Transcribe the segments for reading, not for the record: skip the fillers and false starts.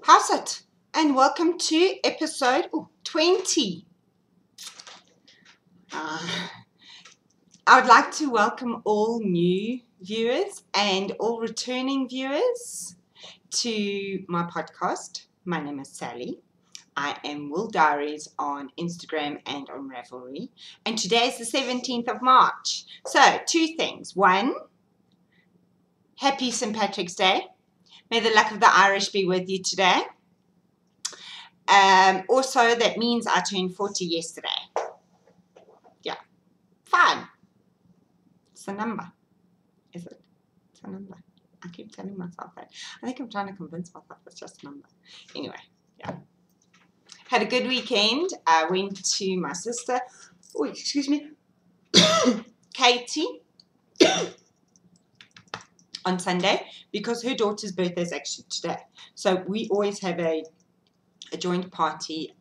How's it? And welcome to episode 20. I would like to welcome all new viewers and all returning viewers to my podcast. My name is Sally. I am Will Diaries on Instagram and on Ravelry. And today is the 17th of March. So, two things. One, happy St. Patrick's Day. May the luck of the Irish be with you today. Also, that means I turned 40 yesterday. Yeah. Fun. It's a number. Is it? It's a number. I keep telling myself that. I think I'm trying to convince myself it's just a number. Anyway, yeah. Had a good weekend. I went to my sister, Katie, on Sunday because her daughter's birthday is actually today. So we always have a joint party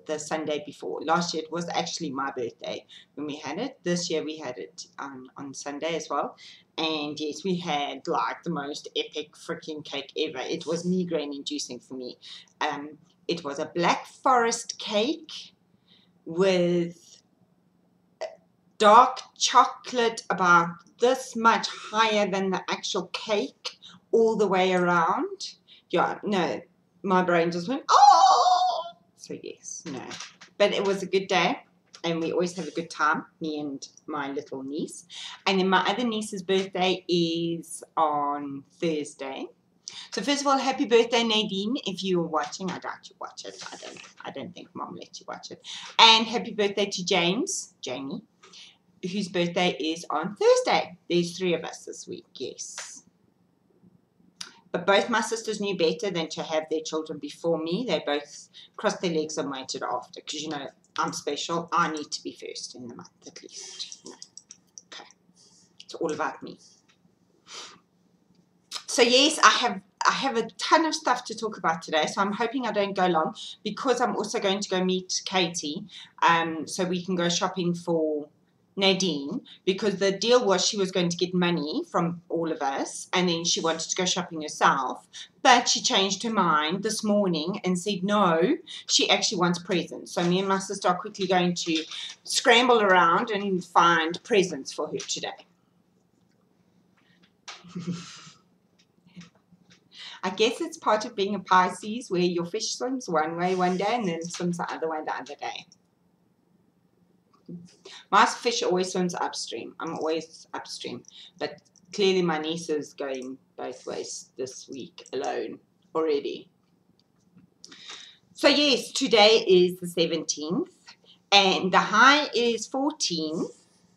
the Sunday before. Last year it was actually my birthday when we had it. This year we had it on Sunday as well. And yes, we had like the most epic freaking cake ever. It was migraine inducing for me. It was a black forest cake with dark chocolate about this much higher than the actual cake all the way around. Yeah, no, my brain just went, oh! So yes, no. But it was a good day, and we always have a good time, me and my little niece. And then my other niece's birthday is on Thursday. So first of all, happy birthday, Nadine, if you were watching. I doubt you watch it. I don't think Mom let you watch it. And happy birthday to Jamie, whose birthday is on Thursday. There's 3 of us this week, yes. But both my sisters knew better than to have their children before me. They both crossed their legs and waited after. Because, you know, I'm special. I need to be first in the month, at least. No. Okay. It's all about me. So, yes, I have a ton of stuff to talk about today. So, I'm hoping I don't go long. Because I'm also going to go meet Katie. So, we can go shopping for Nadine, because the deal was she was going to get money from all of us and then she wanted to go shopping herself, but she changed her mind this morning and said no, she actually wants presents. So me and my sister are quickly going to scramble around and find presents for her today. I guess it's part of being a Pisces where your fish swims one way one day and then swims the other way the other day. My fish always swims upstream. I'm always upstream. But clearly my niece is going both ways this week alone already. So yes, today is the 17th. And the high is 14.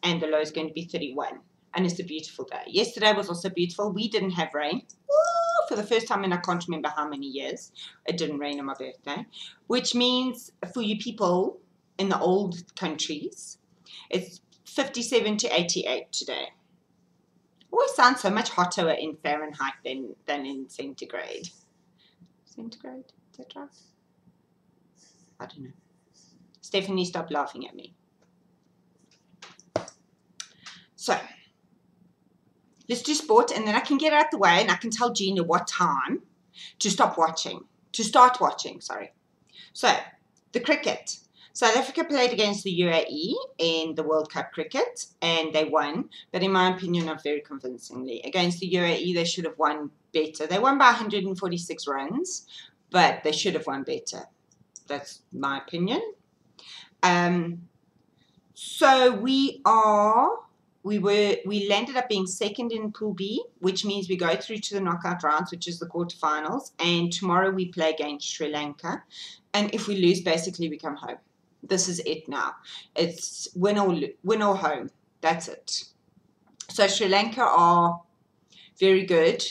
And the low is going to be 31. And it's a beautiful day. Yesterday was also beautiful. We didn't have rain. Woo! For the first time in I can't remember how many years. It didn't rain on my birthday. Which means for you people in the old countries, it's 57 to 88 today. Always sounds so much hotter in Fahrenheit than in centigrade. Centigrade? Is that right? I don't know. Stephanie, stop laughing at me. So, let's do sport, and then I can get out the way and I can tell Gina what time to stop watching. To start watching, sorry. So, the cricket. South Africa played against the UAE in the World Cup cricket, and they won, but in my opinion, not very convincingly. Against the UAE, they should have won better. They won by 146 runs, but they should have won better. That's my opinion. So we landed up being second in Pool B, which means we go through to the knockout rounds, which is the quarterfinals, and tomorrow we play against Sri Lanka, and if we lose, basically we come home. This is it now. It's win or home. That's it. So Sri Lanka are very good.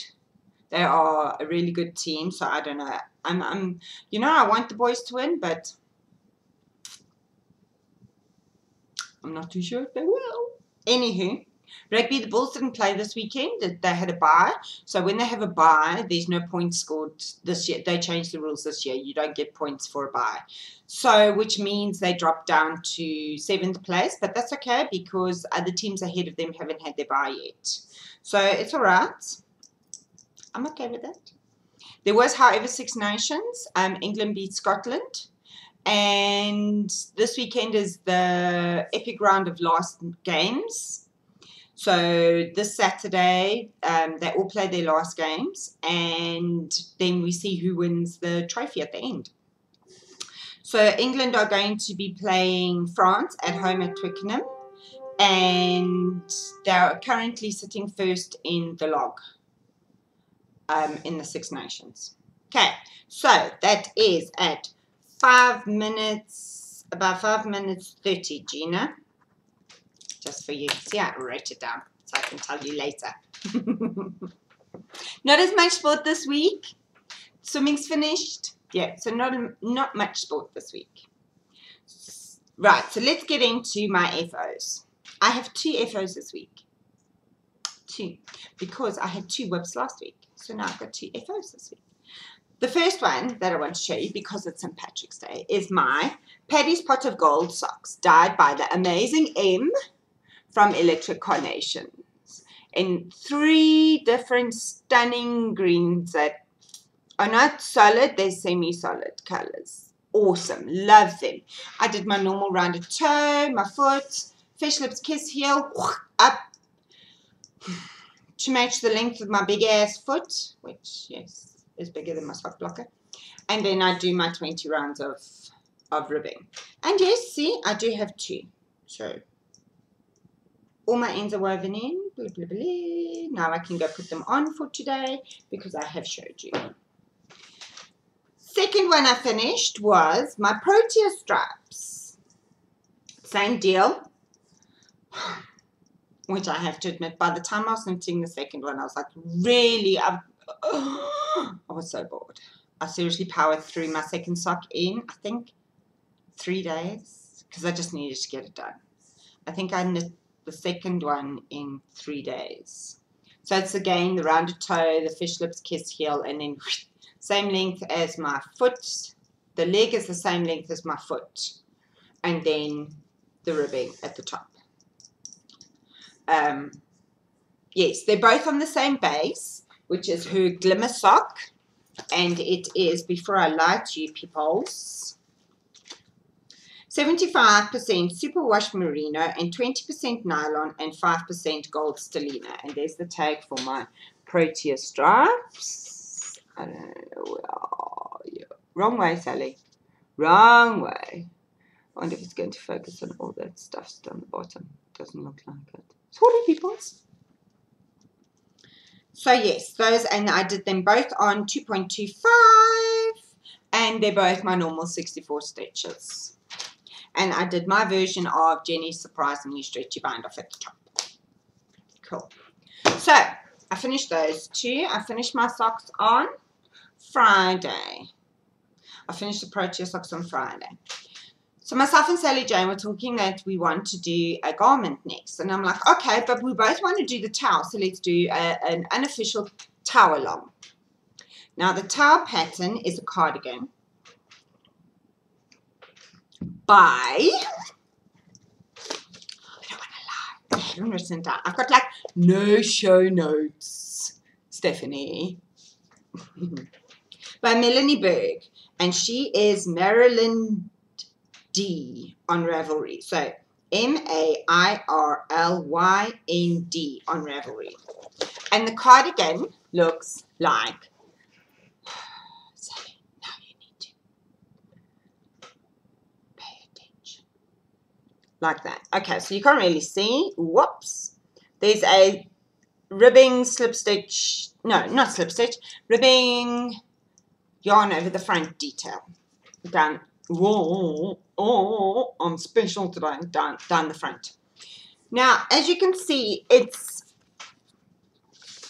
They are a really good team. So I don't know. I want the boys to win, but I'm not too sure if they will. Anywho, rugby, the Bulls didn't play this weekend. They had a bye. So when they have a bye, there's no points scored this year. They changed the rules this year. You don't get points for a bye. So which means they dropped down to 7th place. But that's okay because other teams ahead of them haven't had their bye yet. So it's all right. I'm okay with that. There was, however, Six Nations. England beat Scotland. And this weekend is the epic round of last games. So this Saturday, they all play their last games. And then we see who wins the trophy at the end. So England are going to be playing France at home at Twickenham. And they're currently sitting first in the log in the Six Nations. Okay, so that is at 5 minutes, about 5 minutes 30, Gina. Just for you. See, I wrote it down so I can tell you later. Not as much sport this week. Swimming's finished. Yeah, so not much sport this week. Right, so let's get into my FOs. I have 2 FOs this week. 2. Because I had 2 whips last week. So now I've got 2 FOs this week. The first one that I want to show you, because it's St. Patrick's Day, is my Paddy's Pot of Gold socks, dyed by the amazing M from Electric Carnations, in 3 different stunning greens that are not solid, they're semi-solid colors. Awesome, love them. I did my normal rounded toe, my foot, fish lips, kiss heel, up to match the length of my big ass foot, which, yes, is bigger than my sock blocker. And then I do my 20 rounds of ribbing. And yes, see, I do have 2. So all my ends are woven in. Blah, blah, blah. Now I can go put them on for today because I have showed you. Second one I finished was my Protea stripes. Same deal. Which I have to admit, by the time I was knitting the second one, I was like, really? I was so bored. I seriously powered through my second sock in, I think, 3 days. Because I just needed to get it done. I think I knit the second one in 3 days. So it's again the rounded toe, the fish lips, kiss heel, and then same length as my foot. The leg is the same length as my foot. And then the ribbing at the top. Yes, they're both on the same base, which is her Glimmer sock. And it is, before I lie to you peoples, 75% superwash merino and 20% nylon and 5% gold stellina. And there's the tag for my Protea stripes. I don't know where are you? Wrong way, Sally. Wrong way. I wonder if it's going to focus on all that stuff down the bottom. Doesn't look like it. Sorry, peoples. So yes, those, and I did them both on 2.25, and they're both my normal 64 stitches. And I did my version of Jenny's surprisingly stretchy bind off at the top. Cool. So I finished those 2. I finished my socks on Friday. I finished the Protea socks on Friday. So myself and Sally Jane were talking that we want to do a garment next. And I'm like, okay, but we both want to do the towel. So let's do an unofficial towel along. Now the towel pattern is a cardigan by, I don't want to lie, I haven't written it down. I've got like no show notes, Stephanie. By Melanie Berg. And she is Marilyn D on Ravelry. So MAIRLYND on Ravelry. And the cardigan looks like, Sally, now you need to pay attention. Like that. Okay, so you can't really see. Whoops. There's a ribbing slip stitch. No, not slip stitch. Ribbing yarn over the front detail. Down. Whoa, oh, I'm special today, down the front. Now, as you can see, it's,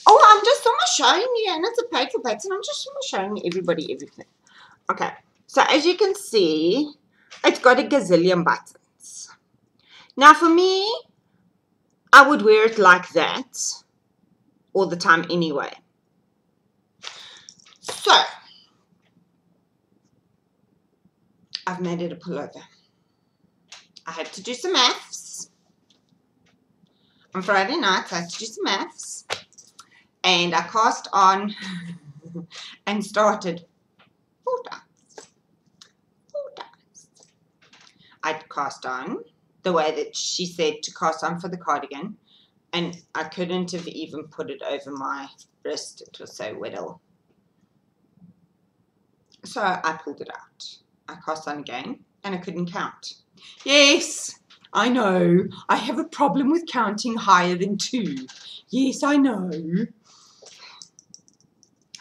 I'm just almost showing you, and it's a paper pattern, I'm just almost showing everybody everything. Okay, so as you can see, it's got a gazillion buttons. Now, for me, I would wear it like that all the time anyway. So, I've made it a pullover. I had to do some maths. On Friday night, I had to do some maths. And I cast on and started 4 times. 4 times. I'd cast on the way that she said to cast on for the cardigan, and I couldn't have even put it over my wrist. It was so whittle. So I pulled it out. I cast on again, and I couldn't count. Yes, I know. I have a problem with counting higher than 2. Yes, I know.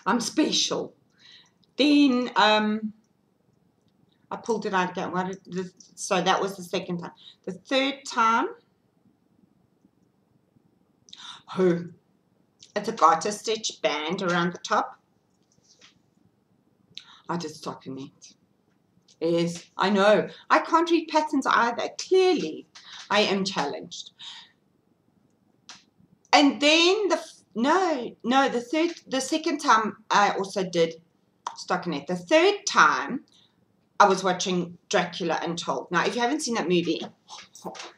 I'm special. Then I pulled it out again. So that was the second time. The third time, it's a garter stitch band around the top. I did stockinette. Yes, I know. I can't read patterns either. Clearly, I am challenged. And then the second time I also did stockinette. The third time I was watching Dracula Untold. Now, if you haven't seen that movie,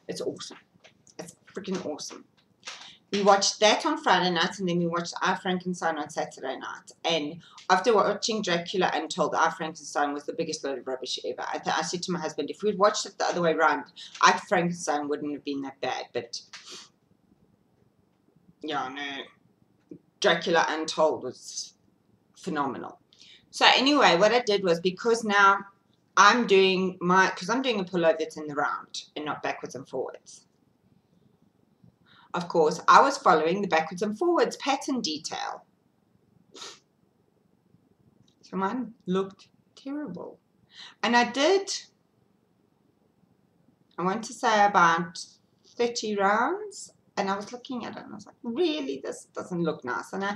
it's awesome. It's freaking awesome. We watched that on Friday night, and then we watched I, Frankenstein on Saturday night. And after watching Dracula Untold, I, Frankenstein was the biggest load of rubbish ever. I said to my husband, if we'd watched it the other way around, I, Frankenstein wouldn't have been that bad. But, yeah, no. Dracula Untold was phenomenal. So anyway, what I did was, because now I'm doing a pillow that's in the round and not backwards and forwards. Of course, I was following the backwards and forwards pattern detail. So mine looked terrible. And I want to say about 30 rounds. And I was looking at it and I was like, really, this doesn't look nice. And I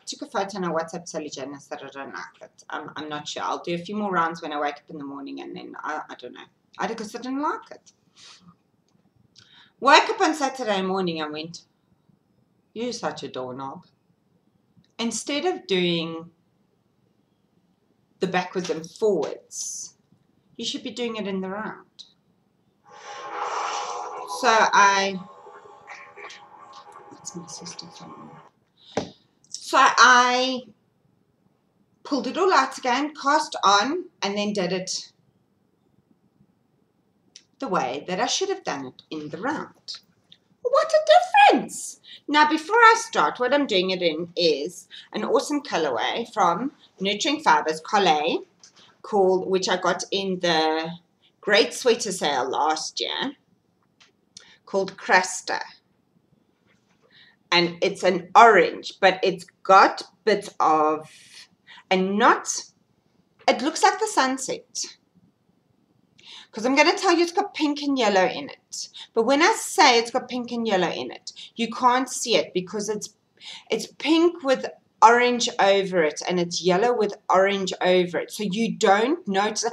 took a photo and I WhatsApped Sally Jane and I said, I don't like it. I'm not sure. I'll do a few more rounds when I wake up in the morning, and then I don't know. Because I didn't like it. Woke up on Saturday morning and went, you're such a doorknob. Instead of doing the backwards and forwards, you should be doing it in the round. So that's my sister phone. So I pulled it all out again, cast on, and then did it the way that I should have done it in the round. What a difference! Now, before I start, what I'm doing it in is an awesome colorway from Nurturing Fibers, Collet, which I got in the Great Sweater Sale last year, called Cruster. And it's an orange, but it's got bits of, it looks like the sunset. Because I'm going to tell you it's got pink and yellow in it. But when I say it's got pink and yellow in it, you can't see it because it's pink with orange over it, and it's yellow with orange over it. So you don't notice.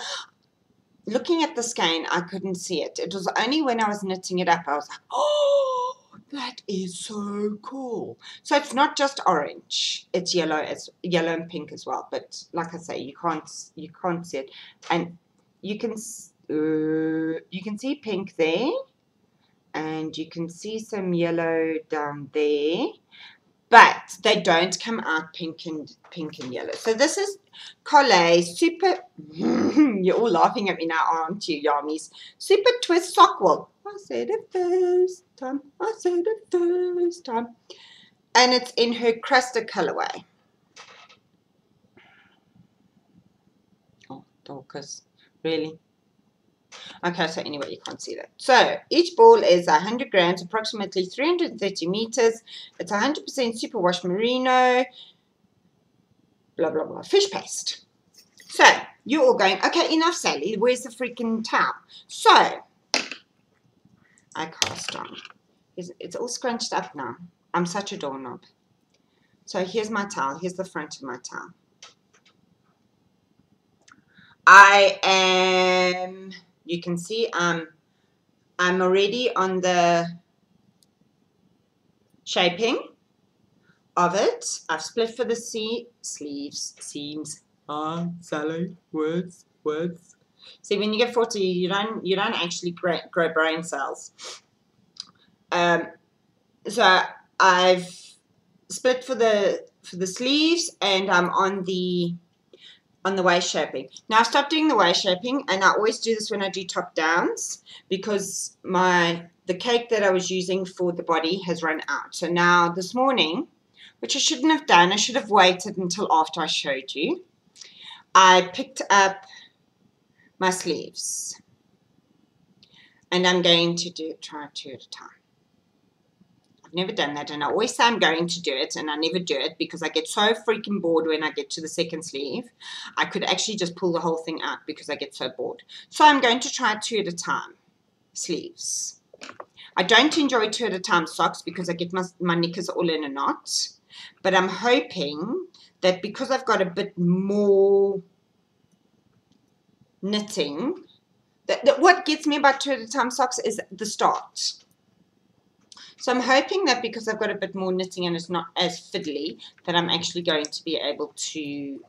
Looking at the skein, I couldn't see it. It was only when I was knitting it up, I was like, oh, that is so cool. So it's not just orange. It's yellow and pink as well. But like I say, you can't see it. And you can see pink there, and you can see some yellow down there, but they don't come out pink and yellow. So this is Collet Super. You're all laughing at me now, aren't you, Yummies? Super Twist Sock Wool. I said it first time. And it's in her Cruster colorway. Oh, Dorcas, really? Okay, so anyway, you can't see that. So each ball is 100 grams, approximately 330 meters. It's 100% superwash merino, blah, blah, blah, fish paste. So you're all going, okay, enough, Sally. Where's the freaking towel? So I cast on. It's all scrunched up now. I'm such a doorknob. So here's my towel. Here's the front of my towel. You can see I'm already on the shaping of it. I've split for the seams. Sally, words. See, when you get 40, you don't actually grow brain cells. So I've split for the for the sleeves, and I'm on the waist shaping. Now I've stopped doing the waist shaping, and I always do this when I do top downs because the cake that I was using for the body has run out. So now this morning, which I shouldn't have done, I should have waited until after I showed you, I picked up my sleeves, and I'm going to try 2 at a time. I've never done that, and I always say I'm going to do it, and I never do it because I get so freaking bored when I get to the second sleeve. I could actually just pull the whole thing out because I get so bored. So I'm going to try 2 at a time sleeves. I don't enjoy 2 at a time socks because I get my knickers all in a knot, but I'm hoping that because I've got a bit more knitting, that what gets me about 2 at a time socks is the start. So I'm hoping that because I've got a bit more knitting and it's not as fiddly, that I'm actually going to be able to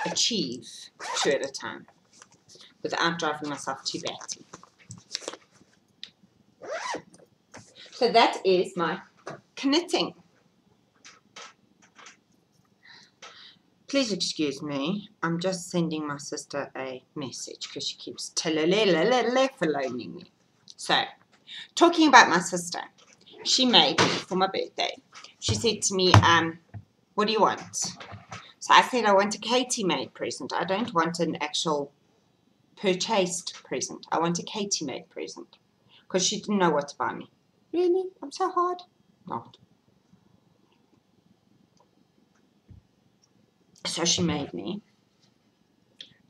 achieve 2 at a time without driving myself too batty. So that is my knitting. Please excuse me, I'm just sending my sister a message because she keeps telephoning me. So, talking about my sister, she made me for my birthday. She said to me, what do you want? So I said, I want a Katie made present. I don't want an actual purchased present. I want a Katie made present. Because she didn't know what to buy me. Really? I'm so hard? Not. So she made me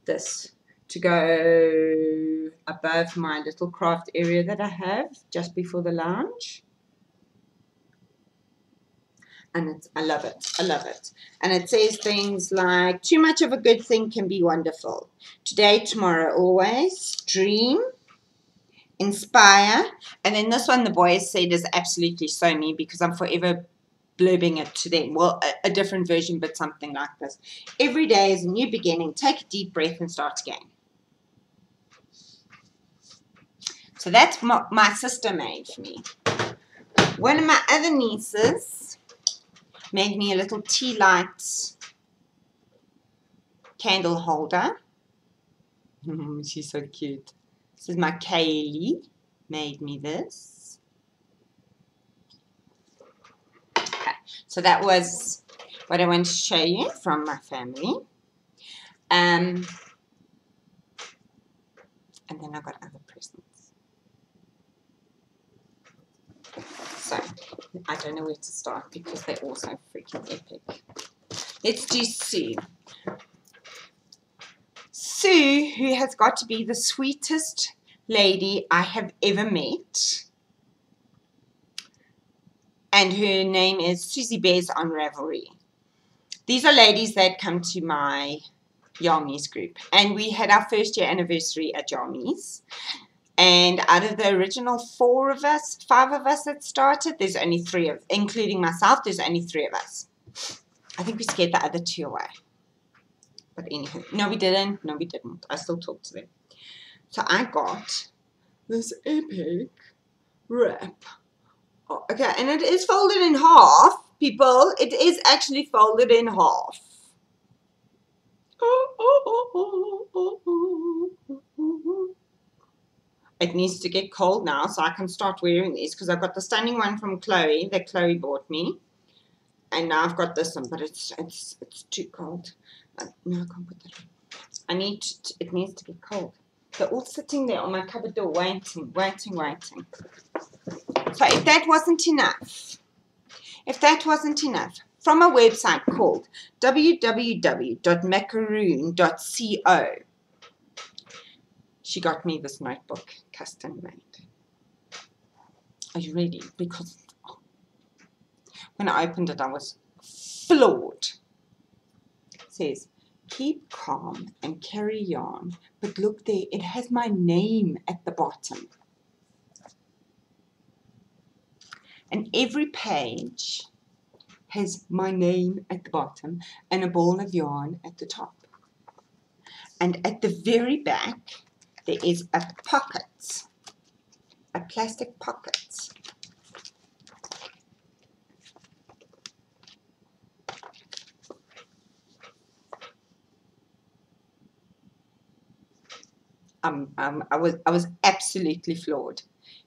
this to go above my little craft area that I have just before the lounge. And I love it. I love it. And it says things like, too much of a good thing can be wonderful. Today, tomorrow, always. Dream. Inspire. And then this one the boys said is absolutely so me because I'm forever blurbing it to them. Well, a different version, but something like this. Every day is a new beginning. Take a deep breath and start again. So that's my sister made for me. One of my other nieces made me a little tea light candle holder. She's so cute. This is my Kaylee. Made me this. Okay. So that was what I wanted to show you from my family. And then I got other presents. So I don't know where to start because they're all so freaking epic. Let's do Sue. Sue, who has got to be the sweetest lady I have ever met. And her name is Susie Bears on Ravelry. These are ladies that come to my Yarmies group. And we had our first year anniversary at Yarmies. And out of the original 5 of us that started, there's only 3 of, including myself, there's only 3 of us. I think we scared the other 2 away. But anywho, no we didn't. No we didn't. I still talk to them. So I got this epic wrap. Oh, okay, and it is folded in half, people. It is actually folded in half. It needs to get cold now so I can start wearing these because I've got the stunning one from Chloe that Chloe bought me. And now I've got this one, but it's too cold. No, I can't put that on. It needs to be cold. They're all sitting there on my cupboard door waiting. So if that wasn't enough, from a website called www.macaroon.co, she got me this notebook custom made. Are you ready? Because when I opened it, I was floored. It says, keep calm and carry on. But look there, it has my name at the bottom. And every page has my name at the bottom and a ball of yarn at the top. And at the very back, there is a pocket, a plastic pocket. I was absolutely floored.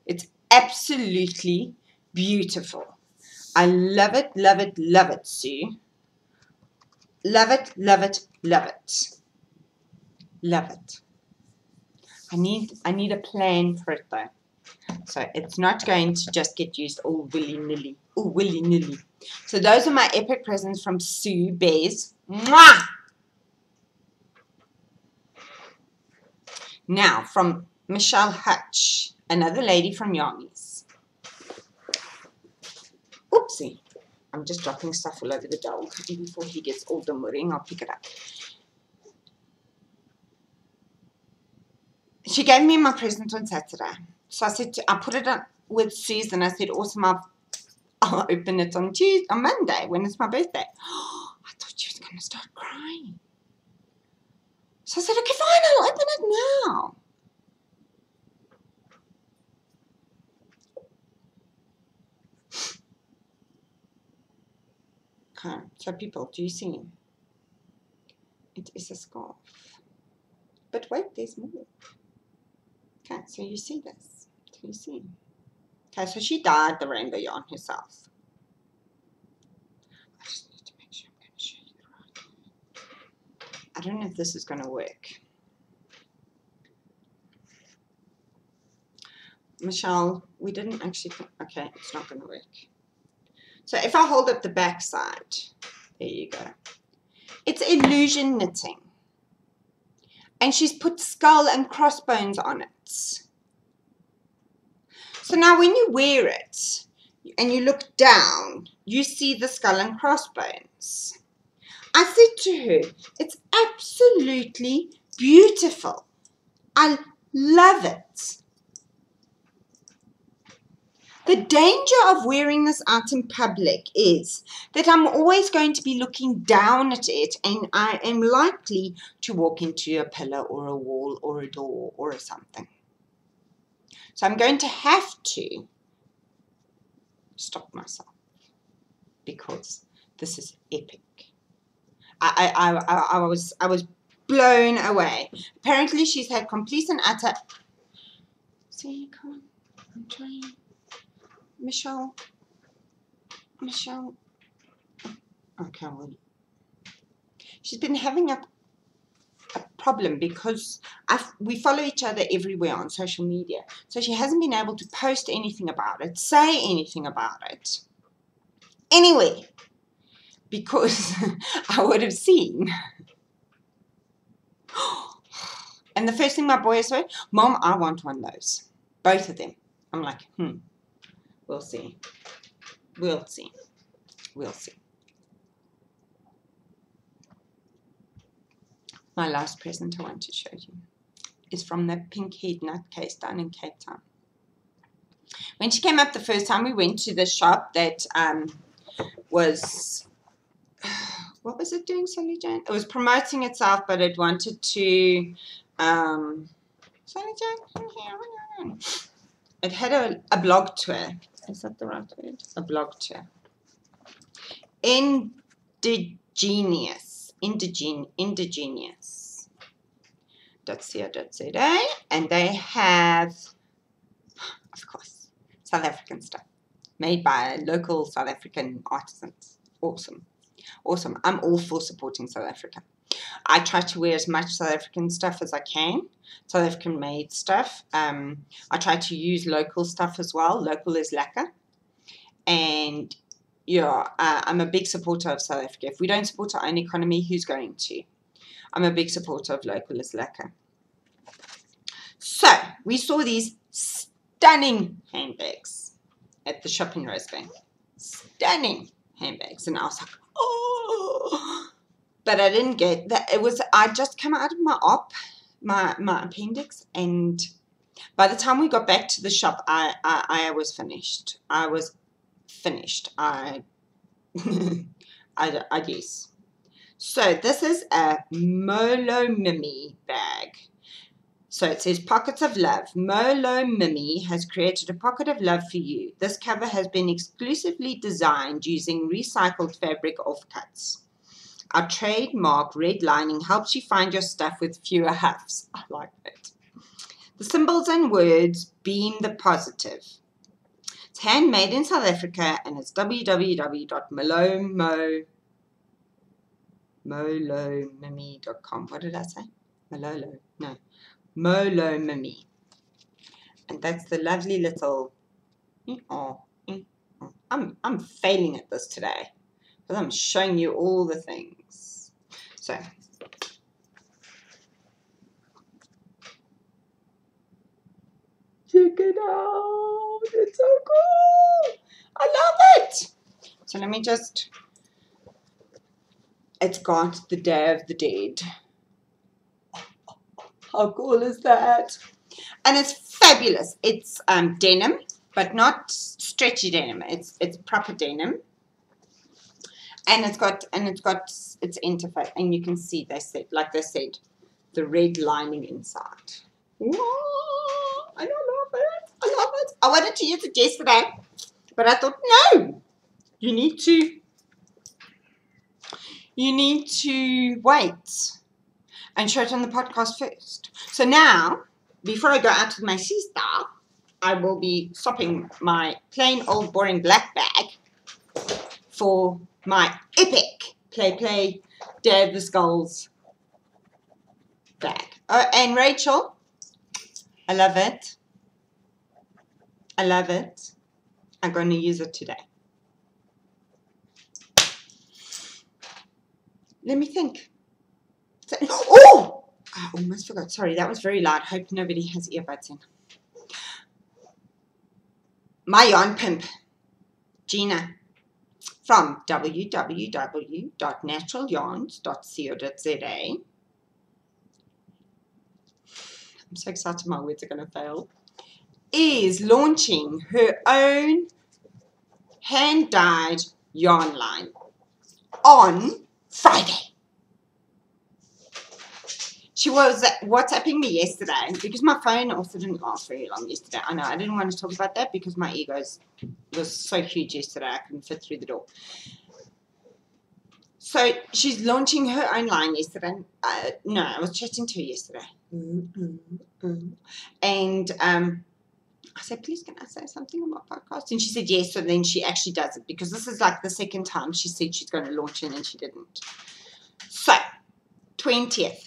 It's absolutely beautiful. I love it, love it, love it, Sue. Love it, love it, love it. Love it. I need a plan for it though. So it's not going to just get used all willy-nilly. All willy-nilly. So those are my epic presents from Sue Bez. Mwah! Now from Michelle Hutch, another lady from Yarmies. Oopsie. I'm just dropping stuff all over the dog. Before he gets all the muring, I'll pick it up. She gave me my present on Saturday. So I said, I put it on with Susan. I said, awesome, I'll open it on Monday when it's my birthday. I thought she was going to start crying. So I said, okay, fine, I'll open it now. Okay, so people, do you see? It is a scarf. But wait, there's more. Okay, so you see this. Do you see? Okay, so she dyed the rainbow yarn herself. I just need to make sure I'm going to show you the right. I don't know if this is going to work. Michelle, we didn't actually, okay, it's not going to work. So if I hold up the back side, there you go. It's illusion knitting. And she's put skull and crossbones on it. So now when you wear it and you look down, you see the skull and crossbones. I said to her, it's absolutely beautiful. I love it. The danger of wearing this out in public is that I'm always going to be looking down at it and I am likely to walk into a pillar or a wall or a door or something. So I'm going to have to stop myself because this is epic. I was blown away. Apparently she's had complete and utter. See, come on, I'm trying. Michelle. Okay, well, she's been having a problem because we follow each other everywhere on social media. So she hasn't been able to post anything about it, say anything about it. Anyway, because I would have seen. And the first thing my boys said, Mom, I want one of those. Both of them. I'm like, we'll see. We'll see. We'll see. My last present I want to show you is from the Pink Head Nutcase down in Cape Town. When she came up the first time, we went to the shop that was, what was it doing, Sally Jane? It was promoting itself, but it wanted to, Sally Jane? It had a blog tour. Is that the right word? A blog tour. Indigenous. .co.za, and they have, of course, South African stuff made by local South African artisans. Awesome. Awesome. I'm all for supporting South Africa. I try to wear as much South African stuff as I can, South African made stuff. I try to use local stuff as well. Local is lekker. And yeah, I'm a big supporter of South Africa. If we don't support our own economy, who's going to? I'm a big supporter of local is lekker. So we saw these stunning handbags at the shop in Rosebank. Stunning handbags. And I was like, oh. But I didn't get that. I just come out of my appendix, and by the time we got back to the shop, I was finished. I was finished. I guess. So this is a MOLO Money bag. So it says Pockets of Love. MOLO Money has created a pocket of love for you. This cover has been exclusively designed using recycled fabric offcuts. Our trademark red lining helps you find your stuff with fewer huffs. I like that. The symbols and words beam the positive. It's handmade in South Africa, and it's www.molomimi.com. What did I say? Mololo. No. MOLO Money. And that's the lovely little... I'm failing at this today, because I'm showing you all the things. So... check it out. It's so cool. I love it. So let me just... it's got the Day of the Dead. How cool is that? And it's fabulous. It's denim, but not stretchy denim. It's proper denim. And it's got its interface, and you can see they said the red lining inside. Whoa, I love it. I love it. I wanted to use it yesterday, but I thought, no, you need to wait and show it on the podcast first. So now, before I go out with my sister, I will be swapping my plain old boring black bag for my epic Play Day of the Skulls bag. Oh, and Rachel, I love it. I love it. I'm going to use it today. Let me think. Oh! I almost forgot. Sorry, that was very loud. Hope nobody has earbuds in. My yarn pimp, Gina, from www.naturalyarns.co.za. I'm so excited my words are going to fail. Is launching her own hand-dyed yarn line on Friday. She was WhatsApping me yesterday because my phone also didn't last very long yesterday. I know, I didn't want to talk about that because my ego was so huge yesterday I couldn't fit through the door. So she's launching her own line yesterday. No, I was chatting to her yesterday. And I said, please, can I say something on my podcast? And she said yes, so then she actually does it because this is like the second time she said she's going to launch it and she didn't. So, 20th.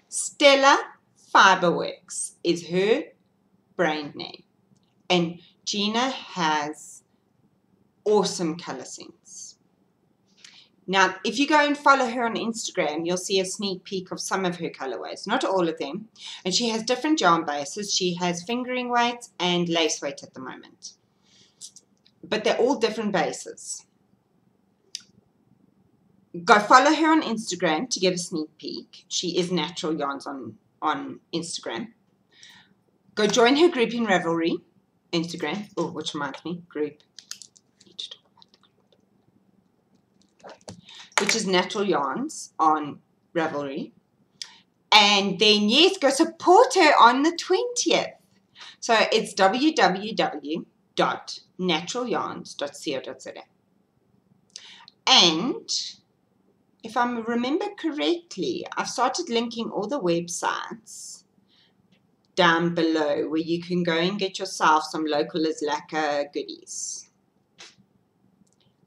Stella Fiberworks is her brand name. And Gina has awesome color sense. Now, if you go and follow her on Instagram, you'll see a sneak peek of some of her colorways, not all of them. And she has different yarn bases. She has fingering weight and lace weight at the moment. But they're all different bases. Go follow her on Instagram to get a sneak peek. She is Natural Yarns on Instagram. Go join her group in Ravelry, Instagram. Oh, which reminds me, group. Which is Natural Yarns on Ravelry. And then, yes, go support her on the 20th. So it's www.naturalyarns.co.za. And if I remember correctly, I've started linking all the websites down below where you can go and get yourself some local Islaka goodies.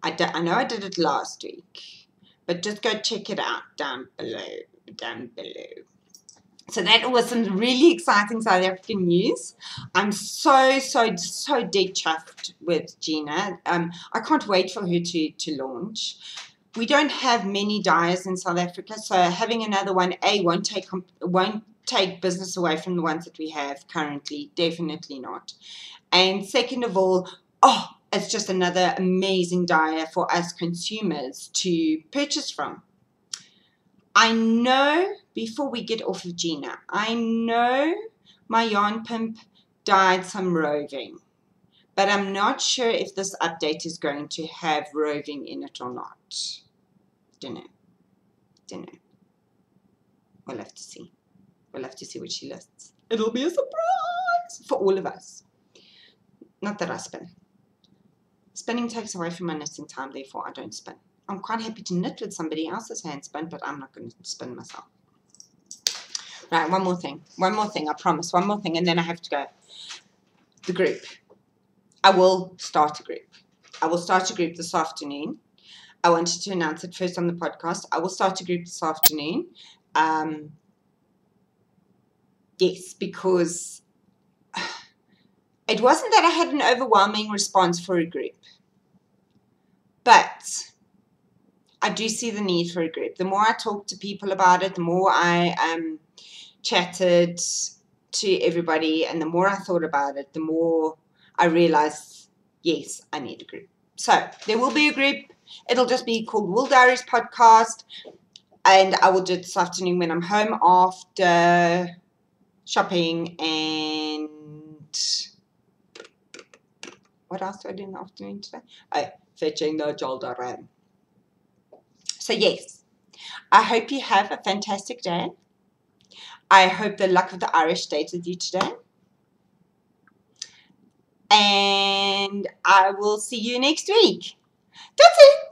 I know I did it last week, but just go check it out down below. So that was some really exciting South African news. I'm so dead chuffed with Gina. I can't wait for her to launch. We don't have many dyers in South Africa, so having another one, won't take business away from the ones that we have currently. Definitely not. And second of all, it's just another amazing dyer for us consumers to purchase from. I know, before we get off of Gina, I know my yarn pimp dyed some roving. But I'm not sure if this update is going to have roving in it or not. Don't know. We'll have to see. We'll have to see what she lists. It'll be a surprise for all of us. Not that I spin. Spinning takes away from my knitting time, therefore I don't spin. I'm quite happy to knit with somebody else's hand spin, but I'm not going to spin myself. Right, one more thing, I promise, one more thing, and then I have to go. The group. I will start a group. I will start a group this afternoon. I wanted to announce it first on the podcast. I will start a group this afternoon. Yes, because it wasn't that I had an overwhelming response for a group, but I do see the need for a group. The more I talked to people about it, the more I chatted to everybody, and the more I thought about it, the more I realized, yes, I need a group. So there will be a group. It'll just be called Wool Diaries Podcast, and I will do it this afternoon when I'm home after shopping. And what else do I do in the afternoon today? Oh, fetching the children. So yes, I hope you have a fantastic day. I hope the luck of the Irish stays with you today. And I will see you next week. That's it.